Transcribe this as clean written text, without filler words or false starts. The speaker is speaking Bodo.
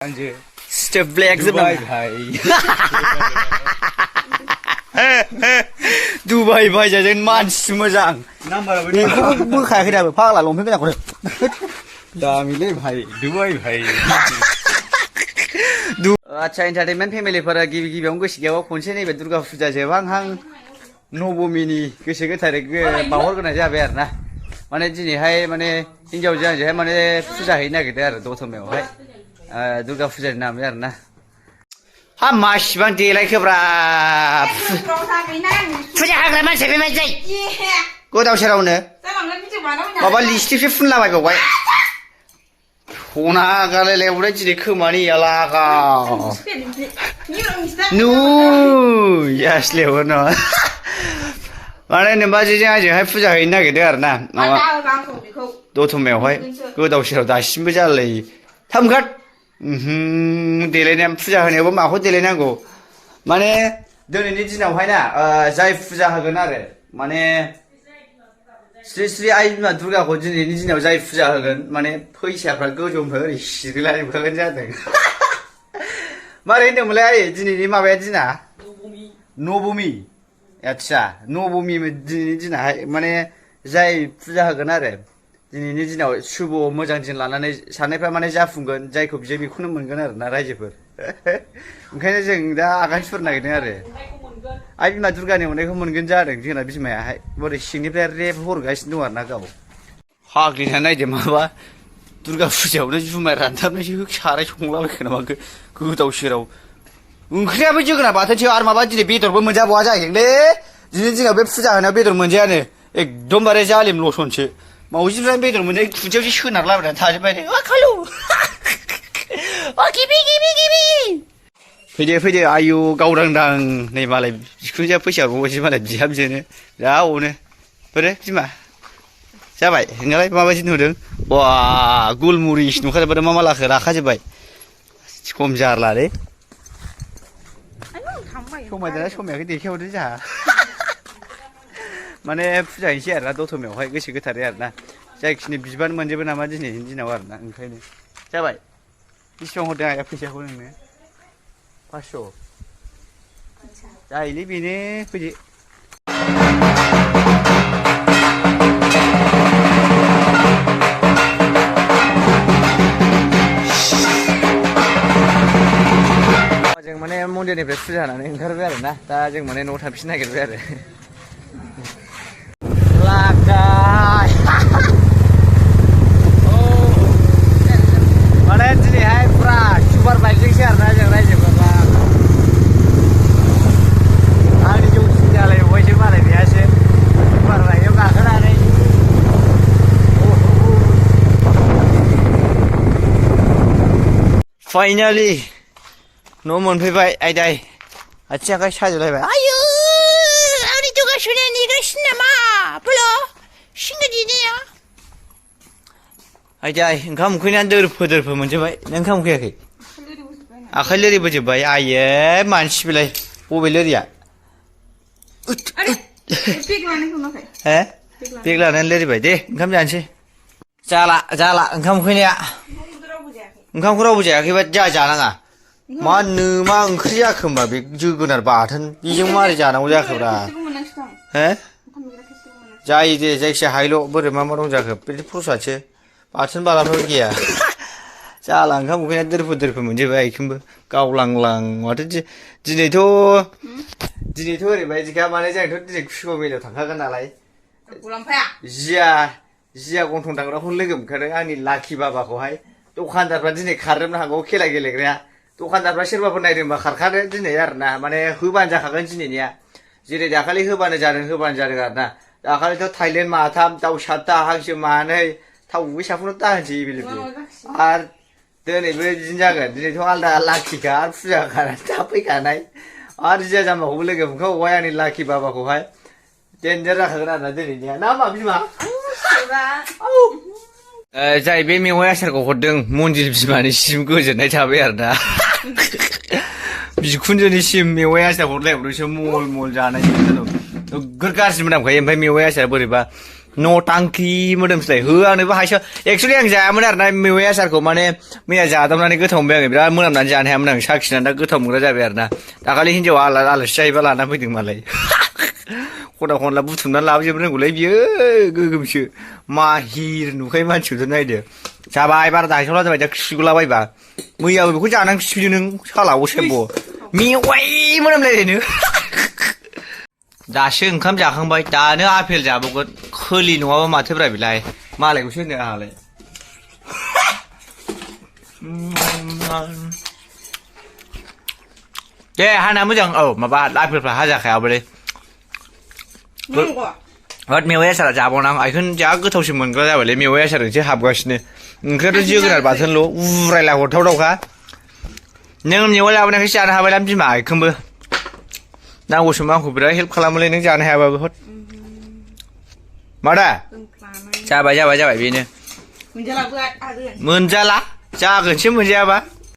Step black Dubai भाई Dubai भाई जाजों मानसि मोजां बेखौबो बोखायाखै दाबो फाग्ला लंपेन्ट गोनांखौनो दामिलै भाई Dubai भाई आच्छा एन्टारटेनमेन्ट फेमिलिफोरा गिबियावनो गोसो गैयाबा खनसे नैबे दुर्गा फुजा जोबहांहां नबमीनि गोसो गोथारै बावहरग्रोनाय जाबाय आरो ना माने दिनैहाय माने हिनजावजों आंजोंहाय माने फुजा हैनो नागिरदों आरो दतमायावहाय दुर्गा फुजानि नामै आरो ना हा मासिबां देलायखोब्रा फुजा होग्रा मानसिया बे मानसि गोदाव सोरावनो माबा लिपस्टिकसो फुनलाबायबावबाय सना गालायलायबावबाय दिनै खोमानि लागाव यासलेबो न माने नोमबाजैजों आंजोंहाय फुजा हैनो नागिरदों आरो ना दतमायावहाय गोदाव सोराव दासिमबो जालायो थाब ओंखार देलायनाया फुजा होनायावबो माखौ देलायनांगौ माने दिनैनि दिनावहाय ना जाय फुजा होगोन आरो माने श्री श्री आइ बिमा दुर्गाखौ दिनैनि दिनाव जाय फुजा होगोन माने फैसाफ्रा गोजौनिफ्राय ओरै सिरिलाजोबखागोन जादों मारै होनदोंमोनलाय आइ दिनैनि माबाया दिना नबमी आच्छा नबमी दिनैनि दिनाहाय माने जाय फुजा होगोन आरो दिनैनि दिनाव शुभ मोजां दिन लानानै साननायफ्रा माने जाफुंगोन जायखौ बियो बेखौनो मोनगोन आरो ना रायजोफोर ओंखायनो जों दा आगान सुरनो नागिरदों आरो आइ बिमा दुर्गानि अननायखौ मोनगोन जादों जोंना बिमायाहाय बोरै सिंनिफ्राय रेप हरगासिनो दं आरो ना गाव फाग्लिना नायदो माबा दुर्गा फुजायावनो जुमाय रानथाबनायसो साराय संलाबायखो नामा गोदाव सोराव ओंख्रियाबो जोगोनार बाथोनसो आरो माबा दिनै बेदरबो मोनजाबावा जाहैदोंलै दिनैनि दिनाव बे फुजा होनायाव बेदर मोनजायानो एकदमबारे जालिम लसनसो मावजिफ्रा बेदर मोनजाय खुदियावसो सोनारलाबायनानै थाजोब्बाय खालु फैदो आयु गावदांदां नै मालाय बिखुनजोआ फैसा हरबावबायसो मालाय बिहामजोनो जा अनो बोरो बिमा जाबाय नोंहालाय माबायदि नुदों वा गुलमुरिस नुखाजोबबाय मा लाखो राखाजोब्बाय खम जारलालै समायदोंना समायाखै देखायहरदो जोंहा माने फुजा हैनोसै आरो ना दतमायावहाय गोसो गोथारै आरो ना जायखिनि बिबान मोनजोबो नामा दिनैनि दिनाव आरो ना ओंखायनो जाबाय बेसेबां हरदों आइया फैसाखौ नोंनो 500 जायोलै बेनो फैदो जों माने मन्दिरनिफ्राय फुजा होनानै ओंखारबाय आरो ना दा जों माने न'आव थांफिननो नागिरबाय आरो माने दिनैहाय फुरा सुपार बाइकजोंसो आरोना जों रायजोफोरा आंनि जौसिन जालायबावबायसो मालाय बेहासो सुपार बाइकआव गाखोनानै फाइनालि न' मोनफैबाय आयदाय आथिं आखाइ साजोबलायबाय आयु आंनि दुगासुनिया नेगासिनो नामा बोलो सिंगो दिनैया आयदाय ओंखाम उखैनानै दोरफो मोनजोबबाय नों ओंखाम उखैयाखै आखाइ लोरिबोजोबबाय आइये मानसि बेलाय बबे लोरिया हे बेग लानानै लोरिबाय दे ओंखाम जानोसै जाला ओंखाम उखैनाया ओंखामखौ रावबो जायाखैबा जानाङा मा मा ओंख्रि जाखो होमबा बे जोगोनार बाथोन बेजों मारै जानांगौ जाखोब्रा हे जायो दे जायखिया हायल' बोरै मा दं जाखो बे प्रसादसो बाथोन बालाफोर गैया जाला ओंखाम उखैना दोरफो मोनजोबबाय आइखोमबो गावलांलां माथो दिनैथ' ओरैबायदिखा माने जोंथ' दिनै खुसिबाव मेलायाव थांखागोन नालाय जिया गन्थं दांग्राखौनो लोगो मोनखादों आंनि लाखि बाबाखौहाय दखानदारफ्रा दिनै खारजोबनो हागौ खेला गेलेग्राया दखानदारफ्रा सोरबाफोर नायदोंबा खारखादो दिनै आरो ना माने होबानो जाखागोन दिनैनिया जेरै दाखालि होबानो जादों आरो ना दाखालिथ' थाइलेण्ड माथाम दाउ 7था हांसो 2 थाव गुबै साफुन दाहोनसै एभेलेबेल आरो दिनैबो बिदिनो जागोन दिनैथ' आलदा लाखिखा आरो फुजा होखानानै थाब फैखानाय आरो जिया जाम्बाखौबो लोगो मोनखाबावबाय आंनि लाखि बाबाखौहाय देन्जार जाखागोन आरो ना दिनैनिया ना मा बिमा जाय बे मेवाइ आसारखौ हरदों मन्दिर बिमानिसिम गोजोननाय थाबाय आरो ना बिखुनजोनिसिम मेवाइ आसार हरलायहरदोंसो मल जानाय नोगोर गाज्रि मोनामखायो ओमफ्राय मेवाइ आसारा बोरैबा नटांखि मोदोमसोलाय हो आंनोबो हायस एक्सुवेलि आं जायामोन आरोना मेवाइ आसारखौ माने मैया जादावनानै गोथाव मोनबाय आङो बिराद मोनामनानै जानो हायामोन आं साखिनानै दा गोथाव मोनग्रा जाबाय आरोना दाखालि हिन्जावा आलासि जायोबा लाना फैदों मालाय खना खनला बुथुमनानै लाबोजोबनो रोंगौलै बियो गोगोमसो माहिर नुखायो मानसिखौथ' नायदो जाबाय बारा दाहायथावला जाबाय दा खिगुलाबायबा मैयाबो बेखौ जानानै खिफिदों नों सालाव सेम्ब' मेवाइ मोनामलायलायनो दासो ओंखाम जाखांबाय दानो आपेल जाबावगोन खोलि नङाबा माथोब्रा बेलाय मालायखौसो होनो आंहालाय दे हाना मोजां औ माबा आपेलफ्रा हाजाखायाबोलै बाट मेवाइ आसारा जाबावनां आइखौन जा गोथावसिन मोनग्रा जाबायलै मेवाइ आसारजोंसो हाबगासिनो ओंख्रियाथ' जोगोनार बाथोनल' उरायला हरथावथावखा नों मेवाइ लाबोनायखायसो जानो हाबायलां बिमा आइखौबो नांगौ समाव आंखौ बिराद हेल्प खालामोलै नों जानो हायाबाबो हद मादा जाबाय बेनो मोनजाला जागोनसो मोनजायाबा